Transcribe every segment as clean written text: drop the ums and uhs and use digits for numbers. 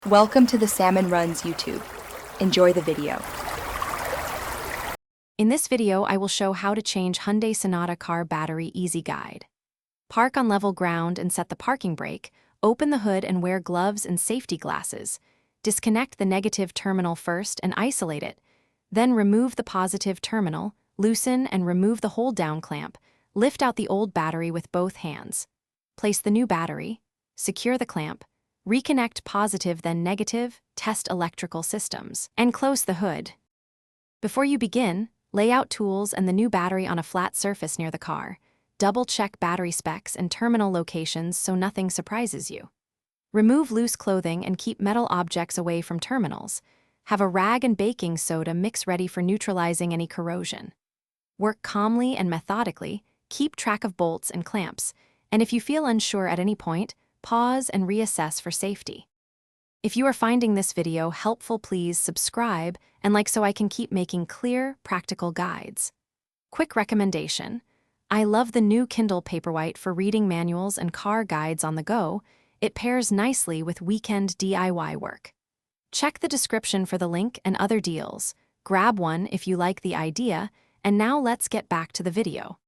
Welcome to the Salmon Runs YouTube. Enjoy the video. In this video, I will show how to change Hyundai Sonata car battery easy guide. Park on level ground and set the parking brake, open the hood and wear gloves and safety glasses. Disconnect the negative terminal first and isolate it. Then remove the positive terminal, loosen and remove the hold-down clamp. Lift out the old battery with both hands. Place the new battery, secure the clamp, reconnect positive then negative, test electrical systems, and close the hood. Before you begin, lay out tools and the new battery on a flat surface near the car. Double-check battery specs and terminal locations so nothing surprises you. Remove loose clothing and keep metal objects away from terminals. Have a rag and baking soda mix ready for neutralizing any corrosion. Work calmly and methodically, keep track of bolts and clamps, and if you feel unsure at any point, pause and reassess for safety. If you are finding this video helpful, please subscribe and like so I can keep making clear, practical guides. Quick recommendation: I love the new Kindle Paperwhite for reading manuals and car guides on the go. It pairs nicely with weekend DIY work. Check the description for the link and other deals. Grab one if you like the idea, and now let's get back to the video.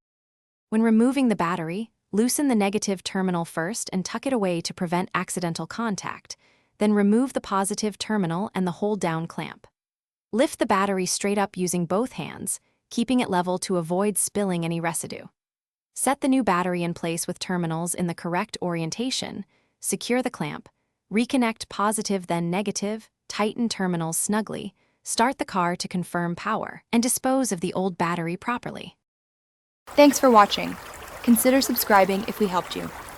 When removing the battery, loosen the negative terminal first and tuck it away to prevent accidental contact. Then remove the positive terminal and the hold-down clamp. Lift the battery straight up using both hands, keeping it level to avoid spilling any residue. Set the new battery in place with terminals in the correct orientation, secure the clamp, reconnect positive then negative, tighten terminals snugly, start the car to confirm power, and dispose of the old battery properly. Thanks for watching. Consider subscribing if we helped you.